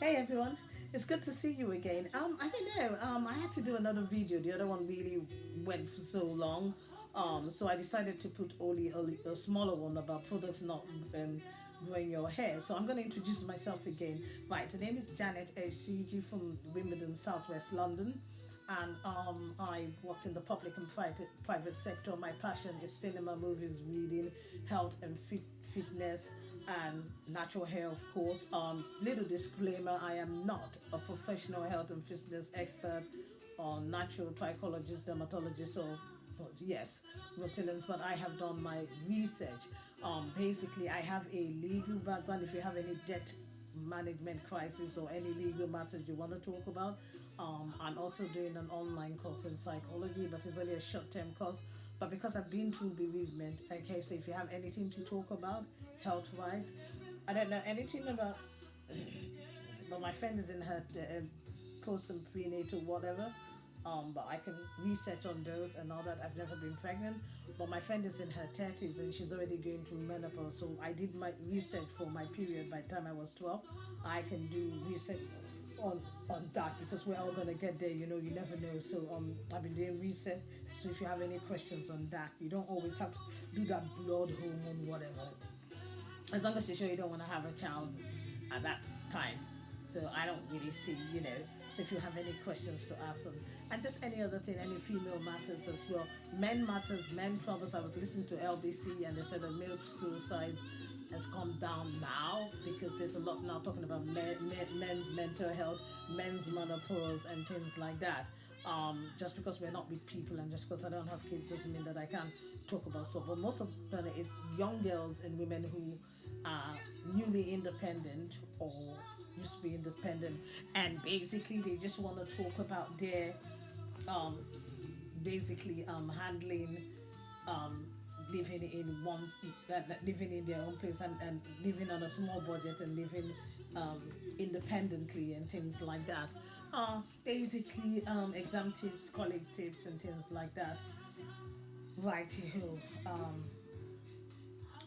Hey everyone, it's good to see you again. I don't know. I had to do another video. The other one really went for so long. So I decided to put only a smaller one about products not growing your hair. So I'm going to introduce myself again. Right, the name is Janet HCG from Wimbledon, Southwest London, and I worked in the public and private sector. My passion is cinema, movies, reading, health and fitness, and natural hair, of course. Little disclaimer: I am not a professional health and fitness expert or natural trichologist, dermatologist, or yes, Rotellans, but I have done my research. Basically, I have a legal background. If you have any debt management crisis or any legal matters you want to talk about, I'm also doing an online course in psychology, but it's only a short term course. But because I've been through bereavement, okay, so if you have anything to talk about health wise, I don't know anything about, but my friend is in her post and prenatal whatever. But I can research on those and all that. I've never been pregnant, but my friend is in her 30s and she's already going through menopause. So I did my research for my period by the time I was 12. I can do research on that because we're all gonna get there. You never know. So I've been doing research. So if you have any questions on that, you don't always have to do that blood hormone whatever. As long as you're sure you don't want to have a child at that time. So I don't really see, So if you have any questions to ask them, and just any other thing, any female matters as well. Men matters, men troubles. I was listening to LBC and they said that male suicide has come down now because there's a lot now talking about men's mental health, men's menopause, and things like that. Just because we're not with people and just because I don't have kids doesn't mean that I can't talk about stuff. But most of them is young girls and women who are newly independent or used to be independent, and basically they just want to talk about their um, basically handling um, living in living in their own place and living on a small budget and living um, independently and things like that. Basically, exam tips, college tips, and things like that. Right,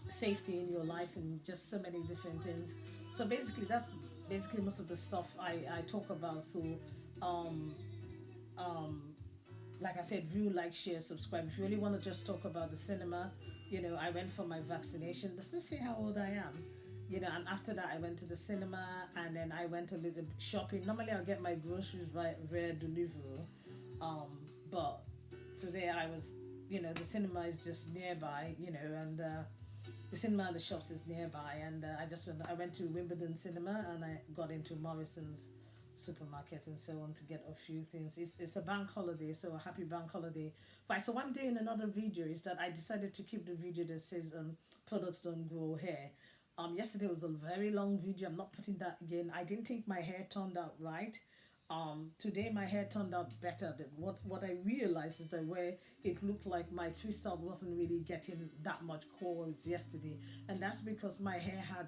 safety in your life and just so many different things. So basically, that's basically most of the stuff I talk about. So, um, um, like I said, view, like, share, subscribe. If you really want to just talk about the cinema, I went for my vaccination. Let's say how old I am. And after that, I went to the cinema and then I went a little shopping. Normally, I'll get my groceries via delivery. But today I was, the cinema is just nearby, and the cinema and the shops is nearby. And I went to Wimbledon Cinema and I got into Morrison's supermarket and so on to get a few things. It's a bank holiday, so a happy bank holiday. Right, so what I'm doing another video is that I decided to keep the video that says products don't grow hair. Yesterday was a very long video. I'm not putting that again. I didn't think my hair turned out right. Today my hair turned out better. What I realized is that where it looked like my twist out wasn't really getting that much curls yesterday, and that's because my hair had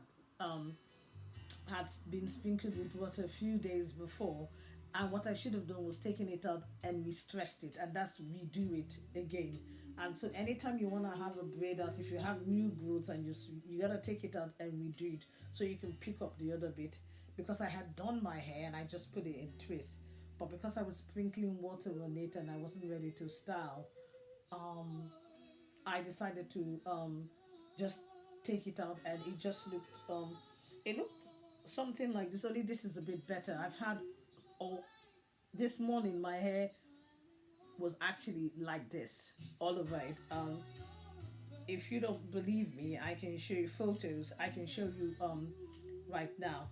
been sprinkled with water a few days before, and what I should have done was taken it out and re-stretched it, and that's redo it again. And so anytime you want to have a braid out, if you have new growths and you gotta take it out and redo it so you can pick up the other bit. Because I had done my hair and I just put it in twist, but because I was sprinkling water on it and I wasn't ready to style, um, I decided to just take it out and it looked something like this. Only this is a bit better. I've had all this morning my hair was actually like this all over it. If you don't believe me, I can show you photos. I can show you right now.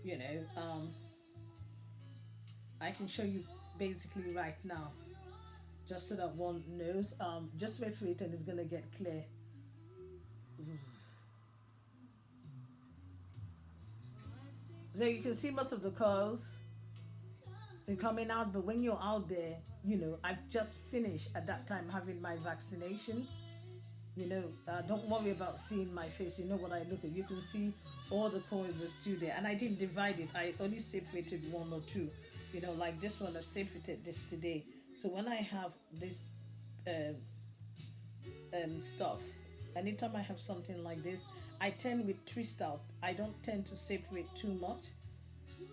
You know, I can show you basically right now, just so that one knows. Just wait for it and it's gonna get clear. So you can see most of the curls been coming out, but when you're out there, I've just finished at that time having my vaccination. Don't worry about seeing my face. You know what I look at. You can see all the coins are still there, and I didn't divide it. I only separated one or two. Like this one, I separated this today. So when I have this stuff, anytime I have something like this, I tend with twist out. I don't tend to separate too much.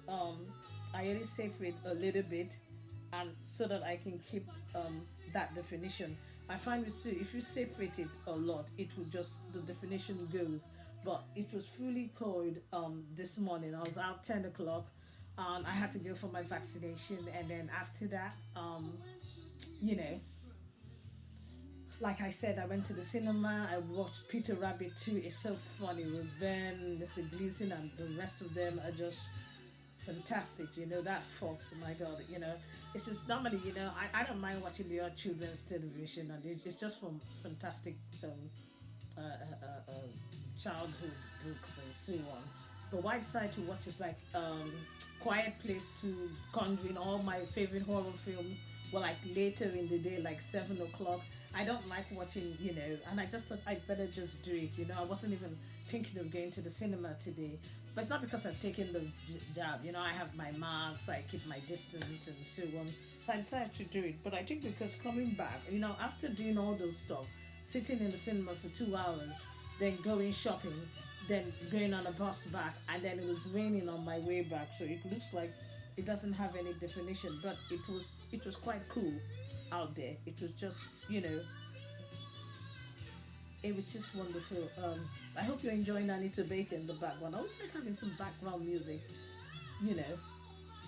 um, I only separate a little bit, and so that I can keep that definition. I find with Sue, if you separate it a lot, it will just the definition goes. But it was fully cold this morning. I was out 10 o'clock. I had to go for my vaccination, and then after that, you know, like I said, I went to the cinema. I watched Peter Rabbit 2. It's so funny. It was Ben, Mr. Gleason, and the rest of them are just fantastic. That Fox, my God, it's just normally, I don't mind watching the children's television, and it's just from fantastic childhood books and so on. The white side to watch is like Quiet Place to Conjuring, all my favorite horror films were like later in the day, like 7 o'clock. I don't like watching, and I just thought I'd better just do it. I wasn't even thinking of going to the cinema today. But it's not because I've taken the jab. I have my marks, I keep my distance and so on. So I decided to do it. But I think because coming back, after doing all those stuff, sitting in the cinema for 2 hours, then going shopping, then going on a bus back, and then it was raining on my way back. So it looks like it doesn't have any definition, but it was quite cool out there. It was just, it was just wonderful. I hope you're enjoying Anita Baker in the background. I always like having some background music, you know.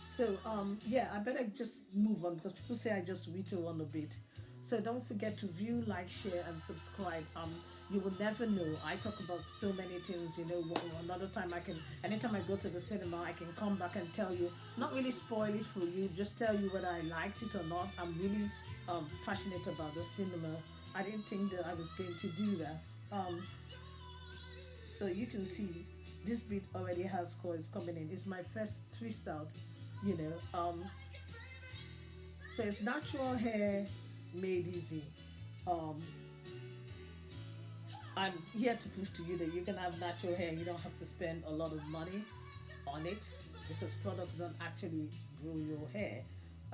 So yeah, I better just move on because people say I just whittle on a bit. So don't forget to view, like, share, and subscribe. You will never know. I talk about so many things, Another time anytime I go to the cinema, I can come back and tell you, not really spoil it for you, just tell you whether I liked it or not. I'm really passionate about the cinema. I didn't think that I was going to do that. So you can see this bit already has coils coming in. It's my first twist out, So it's natural hair made easy. I'm here to prove to you that you can have natural hair and you don't have to spend a lot of money on it because products don't actually grow your hair.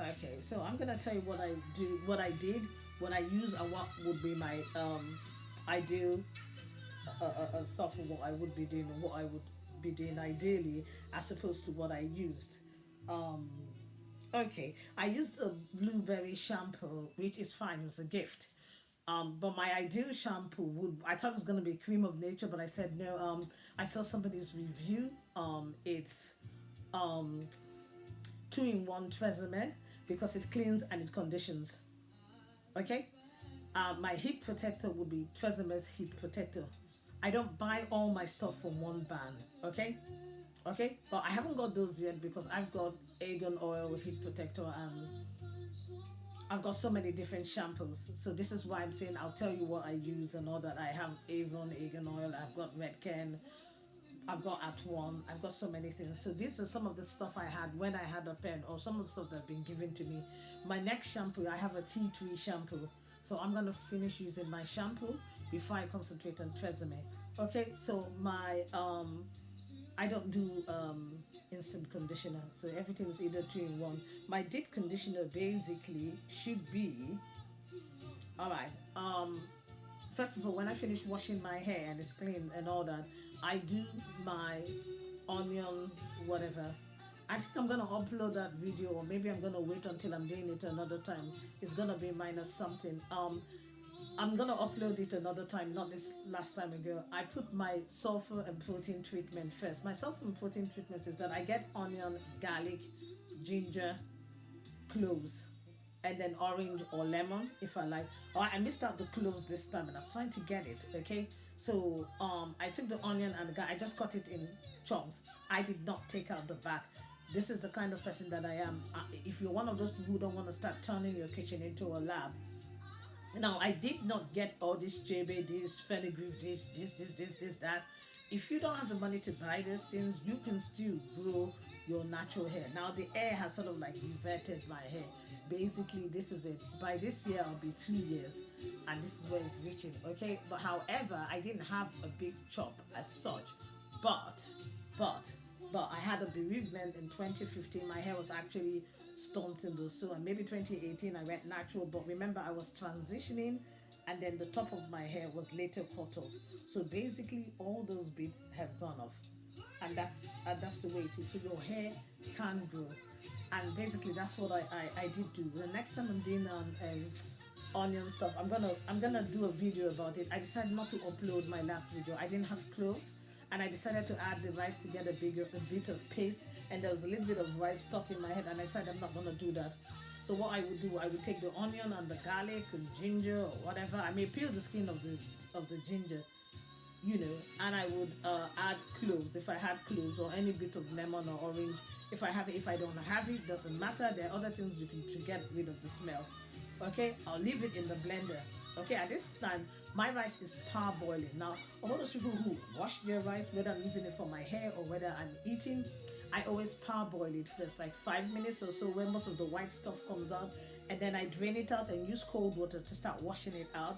Okay, so I'm gonna tell you what I do, what I did, what I use, and what would be my ideal stuff for what I would be doing and what I would be doing ideally as opposed to what I used. Um, okay, I used a blueberry shampoo, which is fine, it's a gift. But my ideal shampoo I thought it was gonna be cream of nature, but I said no. I saw somebody's review. It's um 2-in-1 Tresemme because it cleans and it conditions. Okay. My heat protector would be Tresemme's heat protector. I don't buy all my stuff from one brand. Okay. Okay. But I haven't got those yet because I've got argan oil heat protector and I've got so many different shampoos. So this is why I'm saying I'll tell you what I use and all that. I have Avon, argan oil, I've got Redken, I've got At One, I've got so many things. So these are some of the stuff I had when I had a pen or some of the stuff that's been given to me. My next shampoo, I have a tea tree shampoo. So I'm gonna finish using my shampoo before I concentrate on Tresemme. Okay, so my I don't do instant conditioner, so everything is either 2-in-1. My deep conditioner basically should be all right. First of all, when I finish washing my hair and it's clean and all that, I do my onion whatever. I think I'm gonna upload that video, or maybe I'm gonna wait until I'm doing it another time. It's gonna be minus something. I'm gonna upload it another time, not this last time ago. I put my sulfur and protein treatment first. My sulfur and protein treatment is that I get onion, garlic, ginger, cloves, and then orange or lemon if I like. Or I missed out the cloves this time and I was trying to get it. Okay, so I took the onion and I just cut it in chunks. I did not take out the back. This is the kind of person that I am. If you're one of those people who don't want to start turning your kitchen into a lab, now, I did not get all this JB, this fenugreek, this, that. If you don't have the money to buy those things, you can still grow your natural hair. Now, the air has sort of like inverted my hair. Basically, this is it. By this year, I'll be 2 years, and this is where it's reaching. Okay, but however, I didn't have a big chop as such, but I had a bereavement in 2015. My hair was actually stomped in those, so and maybe 2018 I went natural, but remember I was transitioning and then the top of my hair was later cut off. So basically, all those bits have gone off, and that's the way it is. So your hair can grow, and basically that's what I did do. The next time I'm doing onion stuff, I'm gonna do a video about it. I decided not to upload my last video. I didn't have clothes, and I decided to add the rice to get a bit of paste, and there was a little bit of rice stuck in my head, and I said I'm not gonna do that. So what I would do, I would take the onion and the garlic and ginger or whatever. I may peel the skin of the ginger, you know, and I would add cloves if I had cloves, or any bit of lemon or orange. If I have it, if I don't have it, doesn't matter. There are other things you can to get rid of the smell. Okay, I'll leave it in the blender. Okay, at this time my rice is parboiling. Now all those people who wash their rice, whether I'm using it for my hair or whether I'm eating, I always parboil it first, like 5 minutes or so, when most of the white stuff comes out, and then I drain it out and use cold water to start washing it out.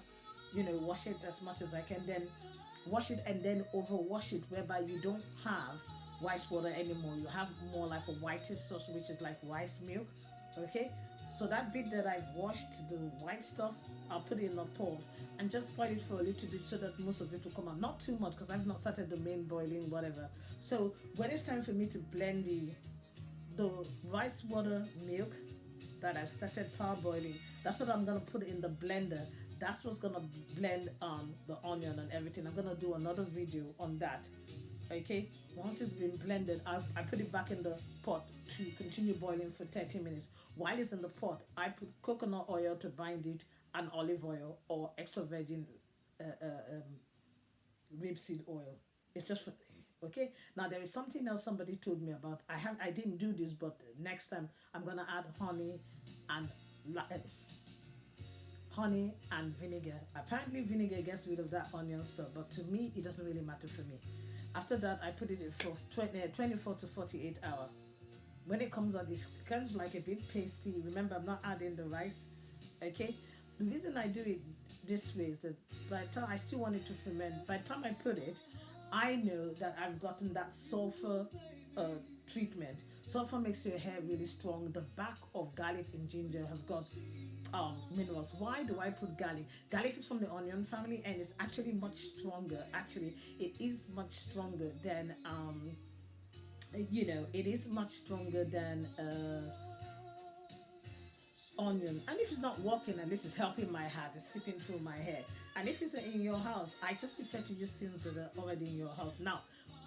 You know, wash it as much as I can, then wash it and then over wash it, whereby you don't have rice water anymore. You have more like a whitish sauce, which is like rice milk. Okay, so that bit that I've washed, the white stuff, I'll put it in a pot and just boil it for a little bit so that most of it will come out. Not too much, because I've not started the main boiling, whatever. So when it's time for me to blend the rice water milk that I've started parboiling, that's what I'm gonna put in the blender. That's what's gonna blend the onion and everything. I'm gonna do another video on that. Okay, once it's been blended, I put it back in the pot to continue boiling for 30 minutes. While it's in the pot, I put coconut oil to bind it, and olive oil or extra virgin rapeseed oil. It's just for, okay. Now there is something else somebody told me about. I didn't do this, but next time I'm gonna add and honey and vinegar. Apparently vinegar gets rid of that onion smell, but to me it doesn't really matter for me. After that, I put it in for 24 to 48 hours. When it comes out, it's kind of like a bit pasty. Remember, I'm not adding the rice. Okay, the reason I do it this way is that by the time I still want it to ferment, by the time I put it, I know that I've gotten that sulfur treatment. Sulfur makes your hair really strong. The back of garlic and ginger have got minerals. Why do I put garlic? Garlic is from the onion family, and it's actually much stronger. Actually, it is much stronger than you know, it is much stronger than onion. And if it's not working and this is helping my hair, it's seeping through my hair, and if it's in your house, I just prefer to use things that are already in your house. Now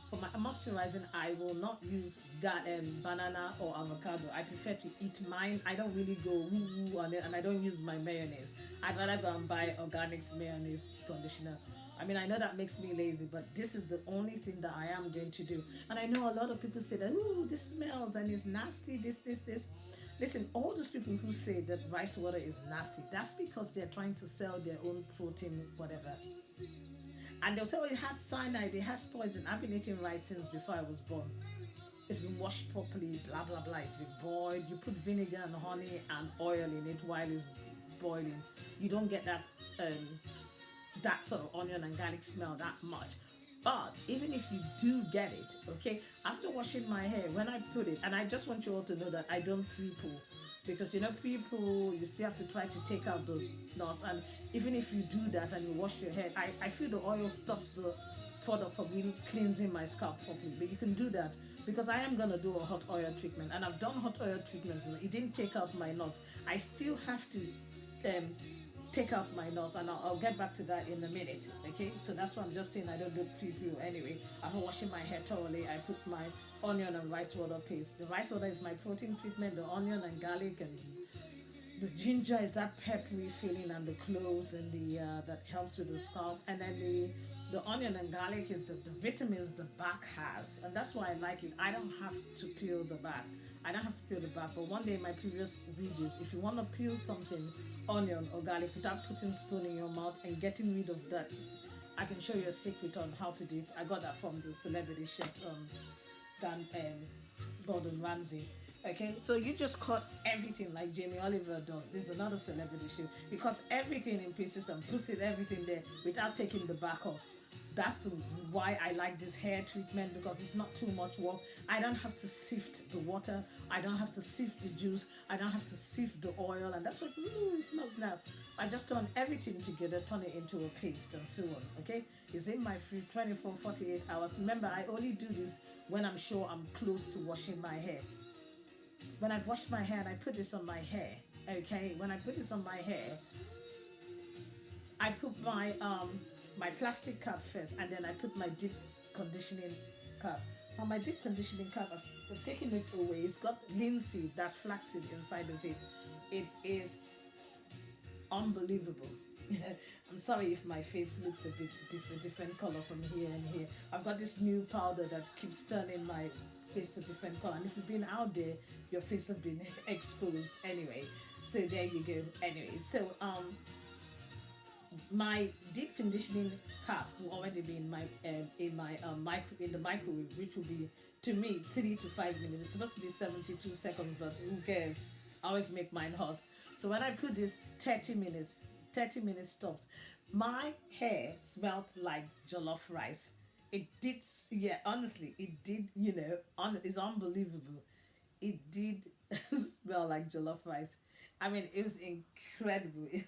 for my moisturizing, I will not use banana or avocado. I prefer to eat mine. I don't really go woo on it, and I don't use my mayonnaise. I'd rather go and buy organics mayonnaise conditioner. I mean, I know that makes me lazy, but this is the only thing that I am going to do. And I know a lot of people say that, ooh, this smells and it's nasty, this. Listen, all those people who say that rice water is nasty, that's because they're trying to sell their own protein, whatever. And they'll say, oh, it has cyanide, it has poison. I've been eating rice since before I was born. It's been washed properly, blah, blah, blah. It's been boiled. You put vinegar and honey and oil in it while it's boiling. You don't get that sort of onion and garlic smell that much. But even if you do get it, okay, after washing my hair, when I put it, and I just want you all to know that I don't pre-poo, because you know, pre-poo, you still have to try to take out the knots, and even if you do that and you wash your hair, I feel the oil stops the product from really cleansing my scalp properly. But you can do that, because I am gonna do a hot oil treatment, and I've done hot oil treatments. It didn't take out my knots. I still have to take out my knots, and I'll get back to that in a minute. Okay, so that's why I'm just saying I don't do pre-poo anyway. After washing my hair thoroughly, I put my onion and rice water paste. The rice water is my protein treatment. The onion and garlic and the ginger is that peppery feeling, and the cloves and the that helps with the scalp. And then the onion and garlic is the vitamins the back has, and that's why I like it. I don't have to peel the back. I don't have to peel the back. But one day in my previous videos, if you want to peel something, onion or garlic, without putting spoon in your mouth and getting rid of that, I can show you a secret on how to do it. I got that from the celebrity chef Gordon Ramsay. Okay, so you just cut everything like Jamie Oliver does. This is another celebrity chef. He cuts everything in pieces and puts it everything there without taking the back off. That's the why I like this hair treatment, because it's not too much work. I don't have to sift the water. I don't have to sift the juice. I don't have to sift the oil, and that's what it smells now. I just turn everything together, turn it into a paste, and so on. Okay, it's in my fridge 24, 48 hours. Remember, I only do this when I'm sure I'm close to washing my hair. When I've washed my hair and I put this on my hair, okay, when I put this on my hair, I put my plastic cap first, and then I put my deep conditioning cap. Now my deep conditioning cap, I've taken it away. It's got linseed, that's flaxseed inside of it. It is unbelievable. I'm sorry if my face looks a bit different color from here and here. I've got this new powder that keeps turning my face a different color. And if you've been out there, your face has been exposed anyway. So there you go. Anyway, so my deep conditioning cap will already be in the microwave, which will be, to me, 3 to 5 minutes. It's supposed to be 72 seconds, but who cares? I always make mine hot. So when I put this 30 minutes stops. My hair smelled like jollof rice. It did, yeah, honestly, it did, it's unbelievable. It did smell like jollof rice. I mean, it was incredible. It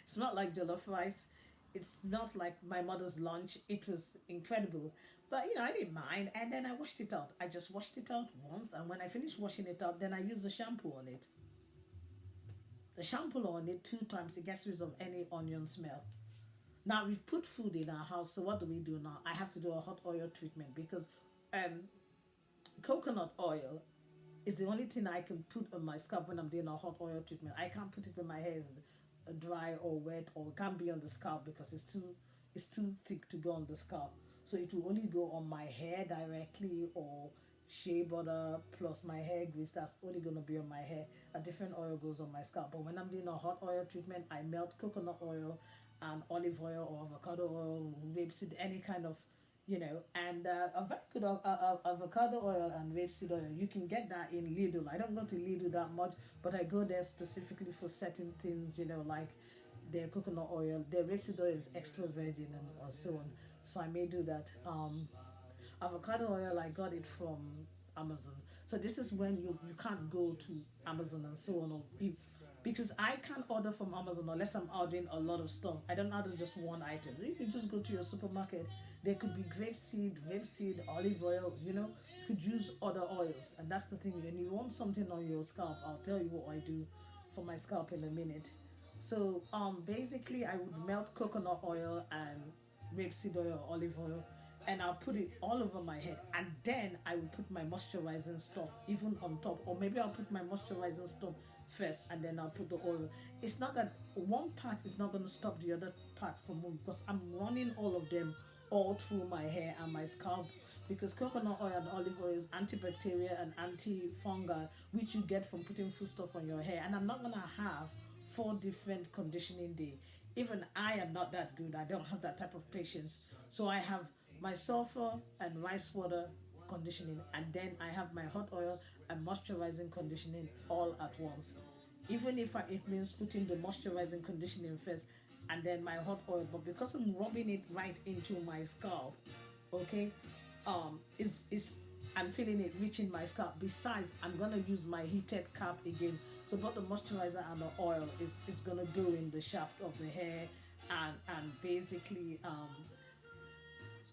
smelled like jollof rice. It smelled like my mother's lunch. It was incredible. But I didn't mind. And then I washed it out. I just washed it out once. And when I finished washing it out, then I used the shampoo on it. The shampoo on it 2 times. It gets rid of any onion smell. Now we put food in our house. So what do we do now? I have to do a hot oil treatment because um, coconut oil is the only thing I can put on my scalp when I'm doing a hot oil treatment. I can't put it when my hair is dry or wet, or it can't be on the scalp because it's too thick to go on the scalp. So it will only go on my hair directly, or shea butter plus my hair grease. That's only gonna be on my hair. A different oil goes on my scalp. But when I'm doing a hot oil treatment, I melt coconut oil and olive oil or avocado oil, rapeseed, any kind of, and a very good avocado oil and rapeseed oil. You can get that in Lidl. I don't go to Lidl that much, but I go there specifically for certain things, like their coconut oil. Their rapeseed oil is extra virgin and or so on. So I may do that. Avocado oil, I got it from Amazon. So this is when you can't go to Amazon and so on, or because I can't order from Amazon unless I'm ordering a lot of stuff. I don't order just one item. You can just go to your supermarket. There could be grapeseed, olive oil. You could use other oils, and that's the thing. When you want something on your scalp, I'll tell you what I do for my scalp in a minute. So basically, I would melt coconut oil and rapeseed oil, olive oil, and I'll put it all over my head. And then I will put my moisturizing stuff even on top, or maybe I'll put my moisturizing stuff first and then I'll put the oil. It's not that one part is not going to stop the other part from moving, because I'm running all of them all through my hair and my scalp, because coconut oil and olive oil is antibacterial and antifungal, which you get from putting food stuff on your hair. And I'm not going to have 4 different conditioning day. Even I am not that good. I don't have that type of patience. So I have my sulfur and rice water conditioning, and then I have my hot oil and moisturizing conditioning all at once. Even if it means putting the moisturizing conditioning first and then my hot oil, but because I'm rubbing it right into my scalp, okay, is I'm feeling it reaching my scalp. Besides, I'm gonna use my heated cap again. So both the moisturizer and the oil is gonna go in the shaft of the hair, and basically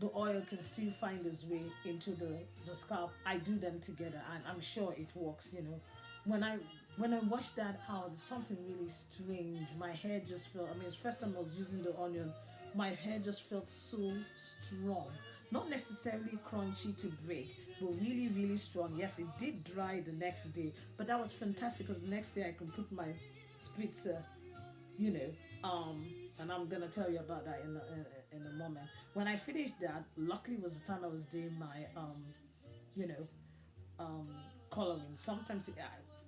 the oil can still find its way into the scalp. I do them together, and I'm sure it works. When I washed that out, something really strange. My hair just felt, I mean, first time I was using the onion, my hair just felt so strong. Not necessarily crunchy to break, but really, really strong. Yes, it did dry the next day, but that was fantastic because the next day I could put my spritzer, you know, and I'm gonna tell you about that in a moment. When I finished that, luckily was the time I was doing my you know, coloring. Sometimes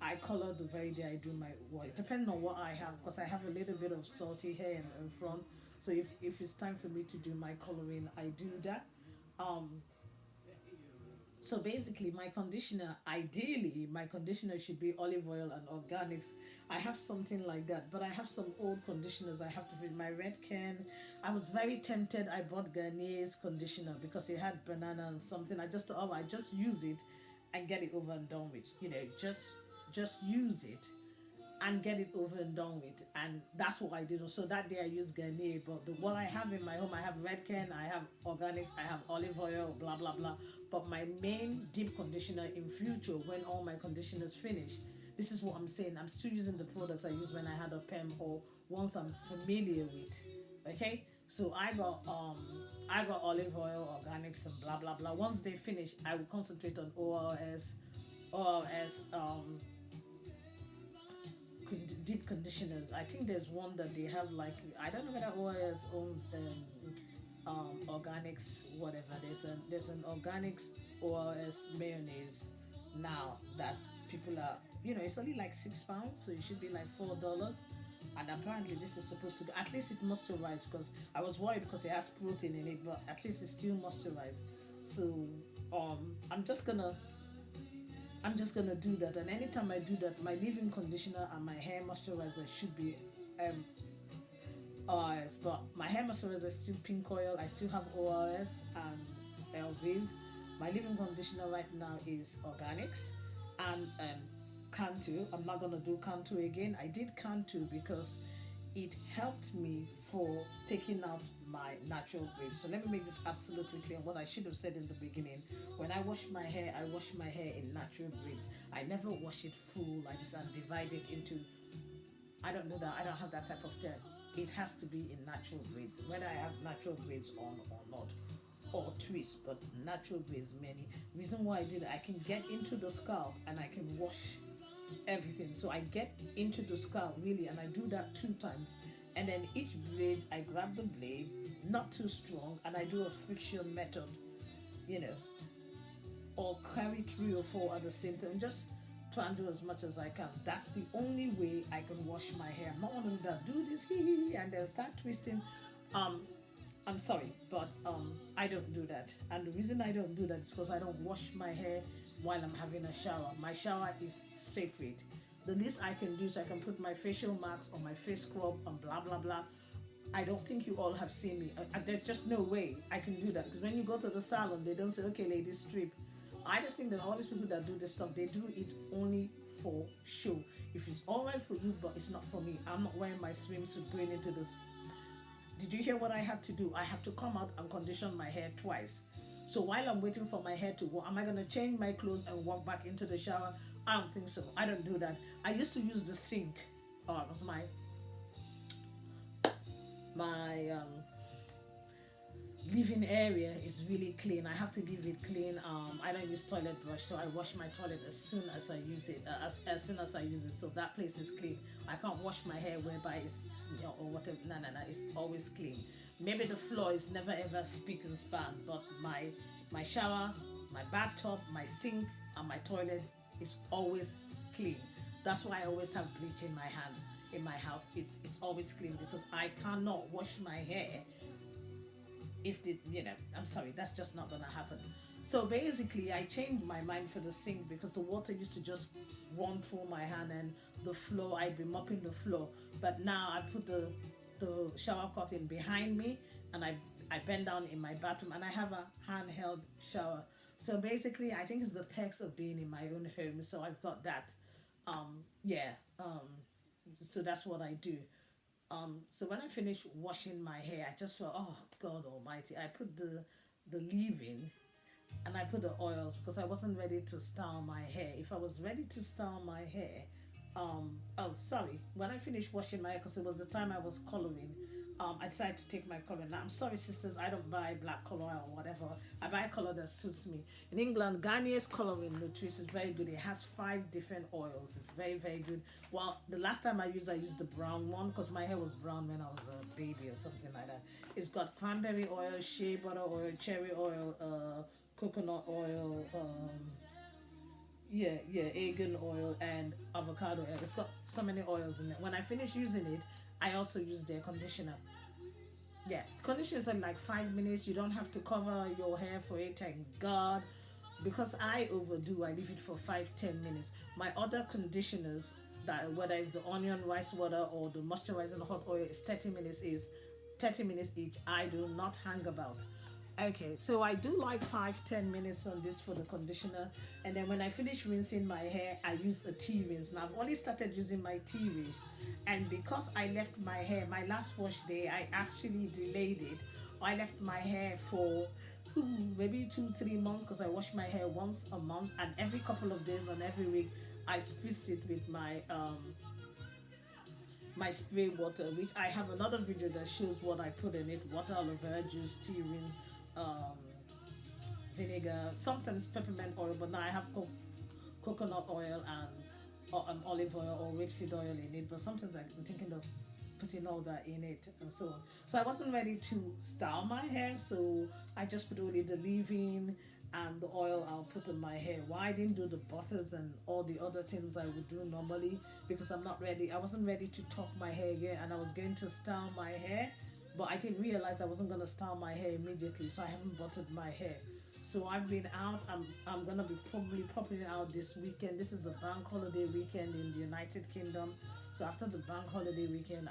I color the very day I do my work, depending on what I have, because I have a little bit of salty hair in front. So if it's time for me to do my coloring, I do that. Um, So basically, my conditioner, ideally, my conditioner should be olive oil and organics. I have something like that, but I have some old conditioners I have to fit. My red can, I was very tempted. I bought Garnier's conditioner because it had banana and something. I just thought, oh, I just use it and get it over and done with. Just use it and get it over and done with. And that's what I did. So that day I used Garnier, but what I have in my home, I have red can, I have organics, I have olive oil, blah blah blah. But my main deep conditioner in future, when all my conditioners finish, this is what I'm saying. I'm still using the products I used when I had a perm or ones I'm familiar with. Okay, so I got olive oil, organics, and blah blah blah. Once they finish, I will concentrate on ORS, deep conditioners. I think there's one that they have, like, I don't know whether ORS owns organics, whatever. There's an organics ORS mayonnaise now that people are, it's only like £6, so it should be like $4. And apparently this is supposed to, at least it moisturizes, because I was worried because it has protein in it, but at least it's still moisturized. So I'm just gonna do that. And anytime I do that, my leave-in conditioner and my hair moisturizer should be ORS. But my hair moisturizer is still pink oil. I still have ORS and Elvive. My leave-in conditioner right now is organics and Cantu. I'm not gonna do Cantu again. I did Cantu because it helped me for taking out my natural braids. So let me make this absolutely clear. What I should have said in the beginning: when I wash my hair, I wash my hair in natural braids. I never wash it full like this and divide it into. I don't do that. I don't have that type of hair. It has to be in natural braids, whether I have natural braids on or not, or twists, but natural braids many. Reason why I did it, I can get into the scalp and I can wash everything. So I get into the scalp really, and I do that 2 times. And then each blade, I grab the blade, not too strong, and I do a friction method, or carry 3 or 4 at the same time. Just try and do as much as I can. That's the only way I can wash my hair. I'm not one of that do this and then start twisting. I'm sorry, but I don't do that. And the reason I don't do that is because I don't wash my hair while I'm having a shower. My shower is sacred. The least I can do is I can put my facial masks on my face scrub and blah blah blah. I don't think you all have seen me. There's just no way I can do that, because when you go to the salon, they don't say, okay, ladies, strip. I just think that all these people that do this stuff, they do it only for show. If it's all right for you, but it's not for me. I'm not wearing my swimsuit going into this. Did you hear what I had to do? I have to come out and condition my hair twice. So while I'm waiting for my hair to walk, am I going to change my clothes and walk back into the shower? I don't think so. I don't do that. I used to use the sink of my living area is really clean. I have to leave it clean. I don't use toilet brush, so I wash my toilet as soon as I use it. As soon as I use it, so that place is clean. I can't wash my hair whereby it's or whatever. No. It's always clean. Maybe the floor is never ever spick and span, but my shower, my bathtub, my sink, and my toilet is always clean. That's why I always have bleach in my hand in my house. It's always clean, because I cannot wash my hair if I'm sorry, that's just not gonna happen. So basically I changed my mind for the sink, because the water used to just run through my hand, and the floor, I'd be mopping the floor. But now I put the shower curtain behind me, and I bend down in my bathroom, and I have a handheld shower. So basically I think it's the perks of being in my own home. So I've got that. So that's what I do. So when I finish washing my hair, I just felt, oh God Almighty! I put the leave-in, and I put the oils, because I wasn't ready to style my hair. If I was ready to style my hair, when I finished washing my hair, because it was the time I was coloring, I decided to take my color. Now, I'm sorry, sisters, I don't buy black color or whatever. I buy a color that suits me. In England, Garnier's coloring Nutrice is very good. It has 5 different oils. It's very, very good. Well, the last time I used the brown one, because my hair was brown when I was a baby or something like that. It's got cranberry oil, shea butter oil, cherry oil, coconut oil, argan oil, and avocado oil. It's got so many oils in it. When I finish using it, I also use their conditioner. Yeah, conditioners are like 5 minutes. You don't have to cover your hair for it. Thank God. because I overdo, I leave it for 5-10 minutes. My other conditioners, that whether it's the onion rice water or the moisturizing hot oil, is 30 minutes each. I do not hang about. Okay, so I do like 5-10 minutes on this for the conditioner, and then when I finish rinsing my hair, I use a tea rinse. Now I've only started using my tea rinse, and because I left my hair, my last wash day, I actually delayed it. I left my hair for maybe 2-3 months, because I wash my hair once a month, and every couple of days on every week I spritz it with my spray water, which I have another video that shows what I put in it: water, aloe vera juice, tea rinse, um, vinegar, sometimes peppermint oil, but now I have coconut oil and olive oil or rapeseed oil in it. But sometimes I'm thinking of putting all that in it and so on. So I wasn't ready to style my hair, so I just put only the leave-in and the oil I'll put on my hair. Why I didn't do the butters and all the other things I would do normally, because I'm not ready. I wasn't ready to top my hair yet, and I was going to style my hair, but I didn't realize I wasn't gonna style my hair immediately, so I haven't buttered my hair. So I've been out. I'm gonna be probably popping out this weekend. This is a bank holiday weekend in the United Kingdom. So after the bank holiday weekend,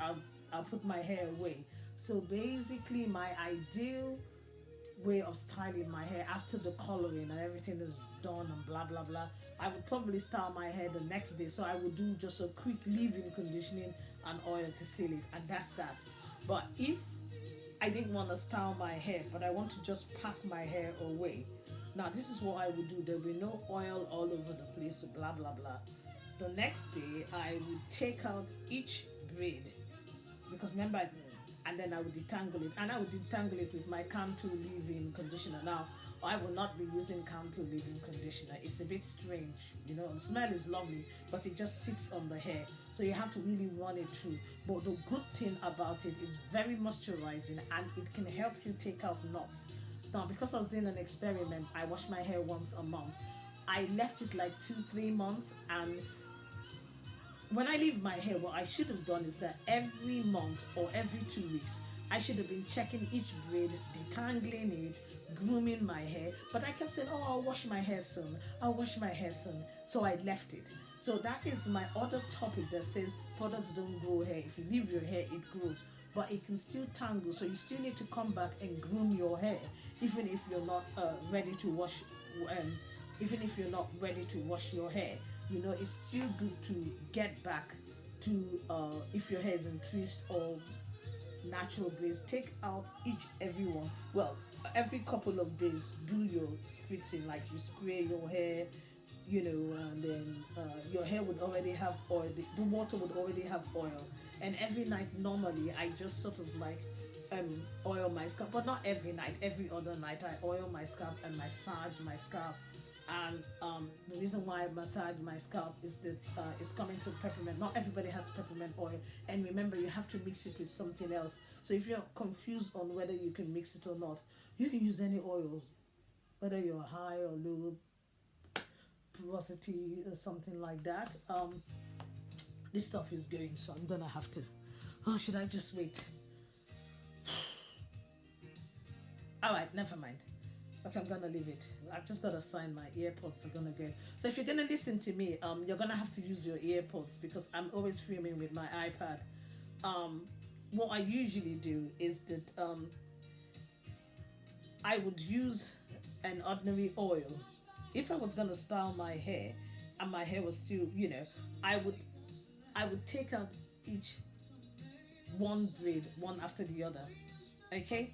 I'll put my hair away. So basically, my ideal way of styling my hair after the coloring and everything is done and blah blah blah, I would probably style my hair the next day. So I would do just a quick leave-in conditioning and oil to seal it, and that's that. But if I didn't want to style my hair, but I want to just pack my hair away, now this is what I would do. There will be no oil all over the place, so blah blah blah. The next day I would take out each braid, because remember, and then I would detangle it, and I would detangle it with my Cantu leave-in conditioner. Now I will not be using Cantu leave-in conditioner. It's a bit strange, you know. The smell is lovely, but it just sits on the hair, so you have to really run it through. But the good thing about it is very moisturizing, and it can help you take out knots. Now, because I was doing an experiment, I wash my hair once a month. I left it like 2-3 months, and when I leave my hair, what I should have done is that every month or every 2 weeks, I should have been checking each braid, detangling it, grooming my hair. But I kept saying, oh, I'll wash my hair soon. I'll wash my hair soon. So I left it. So that is my other topic that says products don't grow hair. If you leave your hair, it grows. But it can still tangle. So you still need to come back and groom your hair, even if you're not ready to wash. Even if you're not ready to wash your hair, you know, it's still good to get back to if your hair is in twist or natural braids, take out each every one. Well, every couple of days do your spritzing, like you spray your hair, you know, and then your hair would already have oil, the water would already have oil. And every night normally I just sort of like oil my scalp, but not every night, every other night I oil my scalp and massage my scalp. And the reason why I massage my scalp is that it's coming to peppermint. Not everybody has peppermint oil, and remember, you have to mix it with something else. So if you're confused on whether you can mix it or not, you can use any oils, whether you're high or low porosity or something like that. This stuff is going, so I'm gonna have to. Oh, should I just wait? All right, never mind. Okay, I'm gonna leave it. I've just gotta sign my earpods are gonna go. So if you're gonna listen to me, you're gonna have to use your earpods, because I'm always filming with my iPad. What I usually do is that I would use an ordinary oil. If I was gonna style my hair and my hair was still, you know, I would take out each one braid one after the other. Okay?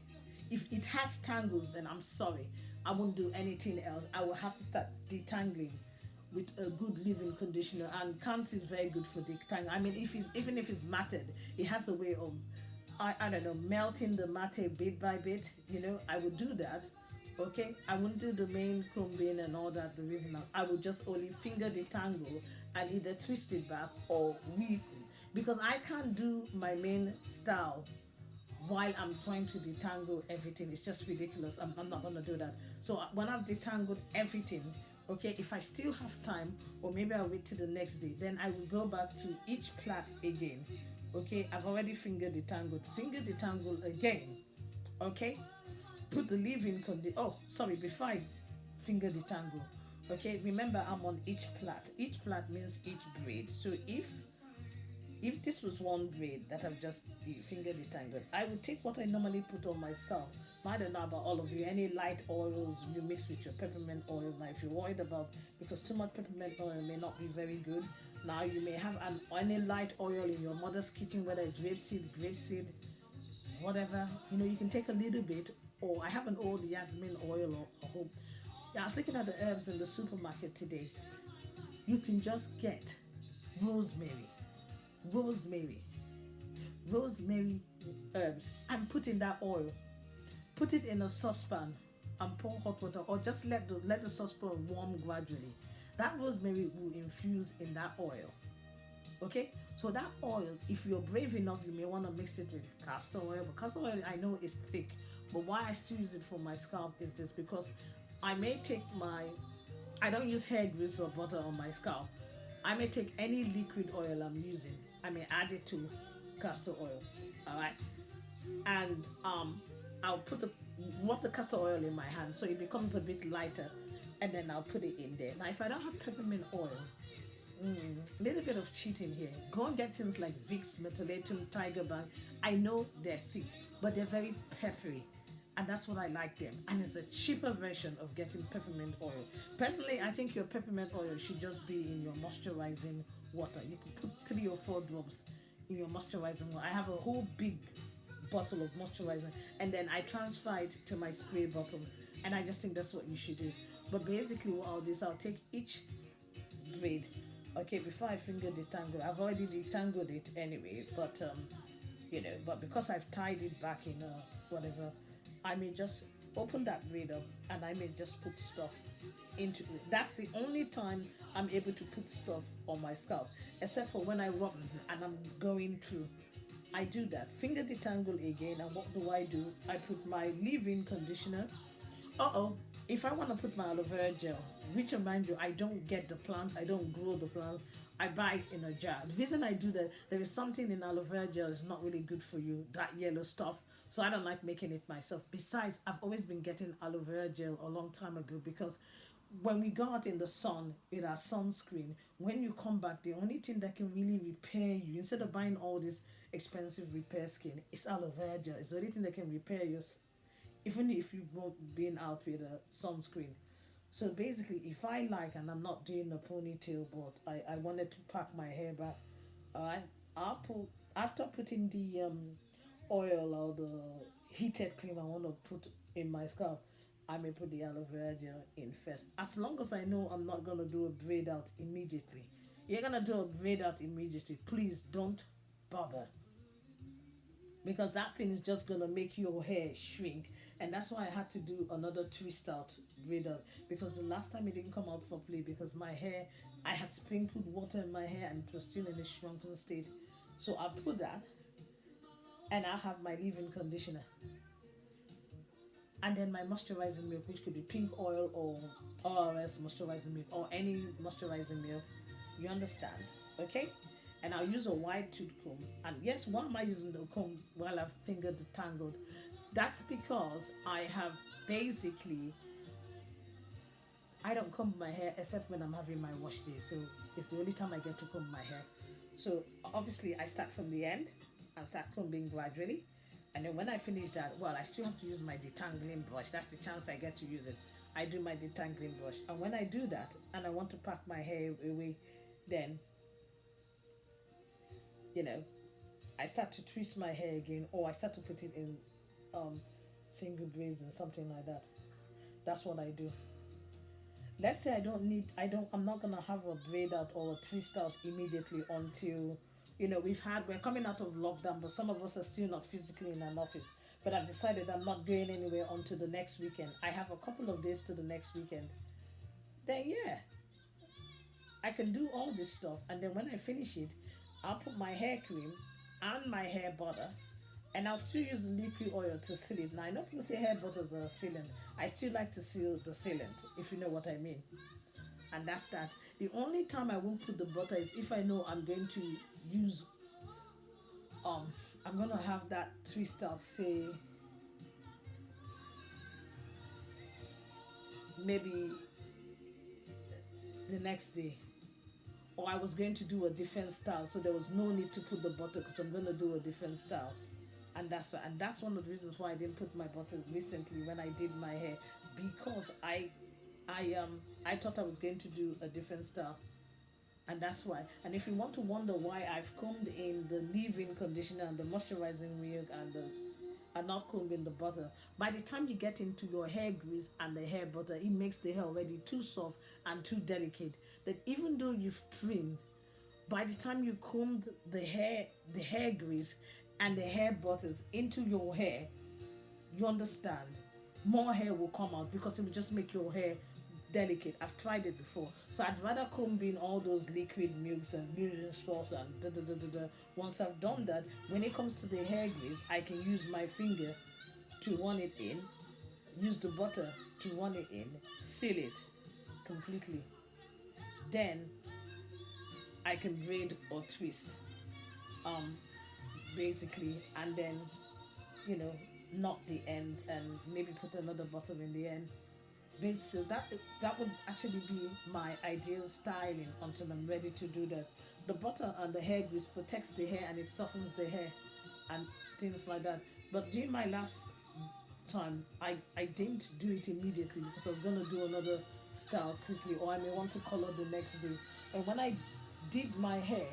If it has tangles, then I'm sorry, I won't do anything else. I will have to start detangling with a good leave-in conditioner, and Kant is very good for detangling. I mean, even if it's matted, it has a way of I don't know, melting the matte bit by bit. You know, I would do that. Okay, I wouldn't do the main combing and all that. The reason I would just only finger detangle and either twist it back or weave, because I can't do my main style while I'm trying to detangle everything. It's just ridiculous. I'm not gonna do that. So when I've detangled everything, okay, if I still have time, or maybe I'll wait till the next day, then I will go back to each plait again. Okay, I've already finger detangle again. Okay, put the leave-in before I finger detangle. Okay, remember I'm on each plait. Each plait means each braid. So if this was one braid that I've just finger detangled, I would take what I normally put on my scalp. I don't know about all of you, any light oils you mix with your peppermint oil. Now, if you're worried about, because too much peppermint oil may not be very good, now you may have any light oil in your mother's kitchen, whether it's grapeseed, whatever. You can take a little bit, or I have an old jasmine oil or home. Yeah, I was looking at the herbs in the supermarket today. You can just get rosemary, rosemary, rosemary herbs, and put in that oil. Put it in a saucepan and pour hot water, or just let the saucepan warm gradually. That rosemary will infuse in that oil. Okay, so that oil, if you're brave enough, you may want to mix it with castor oil. But castor oil, I know, is thick, but why I still use it for my scalp is this, because I may take I don't use hair grease or butter on my scalp. I may take any liquid oil I'm using, I may add it to castor oil. All right, and I'll rub the castor oil in my hand so it becomes a bit lighter, and then I'll put it in there. Now, if I don't have peppermint oil, a little bit of cheating here. Go and get things like Vicks, Methylatum, Tiger Balm. I know they're thick, but they're very peppery, and that's what I like them. And it's a cheaper version of getting peppermint oil. Personally, I think your peppermint oil should just be in your moisturizing water. You can put 3 or 4 drops in your moisturizing water. I have a whole big bottle of moisturizer, and then I transfer it to my spray bottle, and I just think that's what you should do. But basically what I'll do is I'll take each braid. Okay, before I finger detangle, I've already detangled it anyway, but but because I've tied it back in whatever, I may just open that braid up, and I may just put stuff into it. That's the only time I'm able to put stuff on my scalp, except for when I rub and I'm going through. I do that. Finger detangle again, and what do? I put my leave-in conditioner. If I want to put my aloe vera gel, which remind you, I don't get the plant, I don't grow the plants, I buy it in a jar. The reason I do that, there is something in aloe vera gel is not really good for you, that yellow stuff. So I don't like making it myself. Besides, I've always been getting aloe vera gel a long time ago, because when we go out in the sun with our sunscreen, when you come back, the only thing that can really repair you, instead of buying all this expensive repair skin, is aloe vera gel. It's the only thing that can repair you, even if you've been out with a sunscreen. So basically, if I like, and I'm not doing a ponytail, but I wanted to pack my hair back, all right, after putting the oil or the heated cream I want to put in my scalp, I may put the aloe vera gel in first. As long as I know I'm not gonna do a braid out immediately. You're gonna do a braid out immediately, please don't bother, because that thing is just gonna make your hair shrink. And that's why I had to do another twist out braid out, because the last time it didn't come out properly, because my hair, I had sprinkled water in my hair and it was still in a shrunken state. So I'll put that, and I'll have my leave-in conditioner, and then my moisturizing milk, which could be pink oil or ORS moisturizing milk, or any moisturizing milk. You understand? Okay? And I'll use a wide tooth comb. And yes, why am I using the comb while I've fingered the tangled? That's because I have basically, I don't comb my hair except when I'm having my wash day. So it's the only time I get to comb my hair. So obviously I start from the end and start combing gradually. And then when I finish that, well, I still have to use my detangling brush. That's the chance I get to use it. I do my detangling brush. And when I do that, and I want to pack my hair away, then, I start to twist my hair again, or I start to put it in single braids and something like that. That's what I do. Let's say I'm not gonna have a braid out or a twist out immediately until, we're coming out of lockdown, but some of us are still not physically in an office. But I've decided I'm not going anywhere until the next weekend. I have a couple of days to the next weekend. Then yeah, I can do all this stuff, and then when I finish it, I'll put my hair cream and my hair butter, and I'll still use liquid oil to seal it. Now I know people say hair butters are sealant. I still like to seal the sealant, if you know what I mean. And that's that. The only time I won't put the butter is if I know I'm going to use I'm gonna have that twist out, say maybe the next day, or I was going to do a different style, so there was no need to put the butter because I'm gonna do a different style. And that's one of the reasons why I didn't put my butter recently when I did my hair, because I thought I was going to do a different style, and that's why. And if you want to wonder why I've combed in the leave-in conditioner and the moisturizing milk and the and not combing the butter, by the time you get into your hair grease and the hair butter, it makes the hair already too soft and too delicate. That even though you've trimmed, by the time you combed the hair grease and the hair butters into your hair, you understand, more hair will come out because it will just make your hair delicate. I've tried it before, so I'd rather comb in all those liquid milks and million sauce and da da da da da. Once I've done that, when it comes to the hair grease, I can use my finger to run it in, use the butter to run it in, seal it completely. Then I can braid or twist, um, basically, and then you know knot the ends and maybe put another bottom in the end. So that would actually be my ideal styling until I'm ready to do that. The butter and the hair grease protects the hair and it softens the hair and things like that. But during my last time, I didn't do it immediately because I was gonna do another style quickly, or I may want to color the next day. And when I did my hair,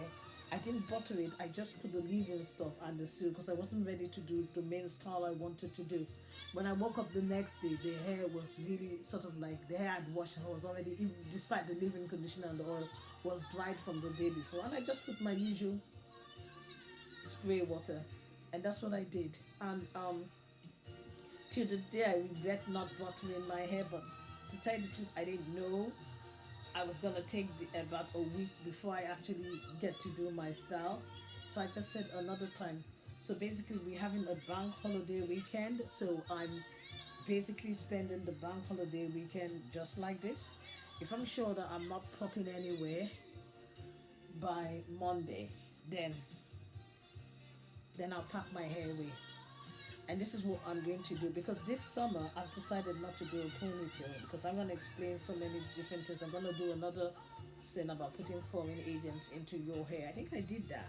I didn't butter it. I just put the leave-in stuff and the silk because I wasn't ready to do the main style I wanted to do. When I woke up the next day, the hair was really sort of like the hair I'd washed. I was already, even despite the leave-in conditioner and the oil, was dried from the day before. And I just put my usual spray water, and that's what I did. And till the day I regret not buttering my hair, but to tell you the truth, I didn't know I was gonna take about a week before I actually get to do my style. So I just said another time. So basically, we're having a bank holiday weekend. So I'm basically spending the bank holiday weekend just like this. If I'm sure that I'm not popping anywhere by Monday, then I'll pack my hair away. And this is what I'm going to do, because this summer I've decided not to do a ponytail because I'm going to explain so many different things. I'm going to do another thing about putting foreign agents into your hair. I think I did that.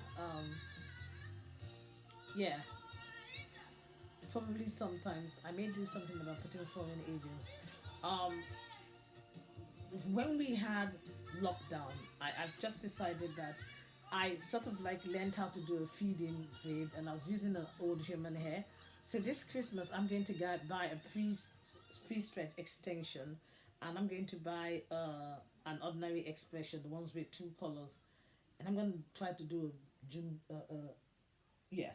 Yeah, probably sometimes I may do something about putting foreign agents. Um, when we had lockdown, I've just decided that I sort of like learned how to do a feed-in braid, and I was using an old human hair. So this Christmas, I'm going to buy a pre-stretch extension, and I'm going to buy an ordinary expression, the ones with two colors, and I'm going to try to do yeah,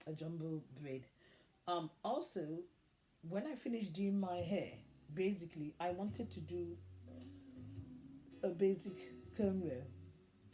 a jumbo braid. Also, when I finished doing my hair, basically, I wanted to do a basic comb row.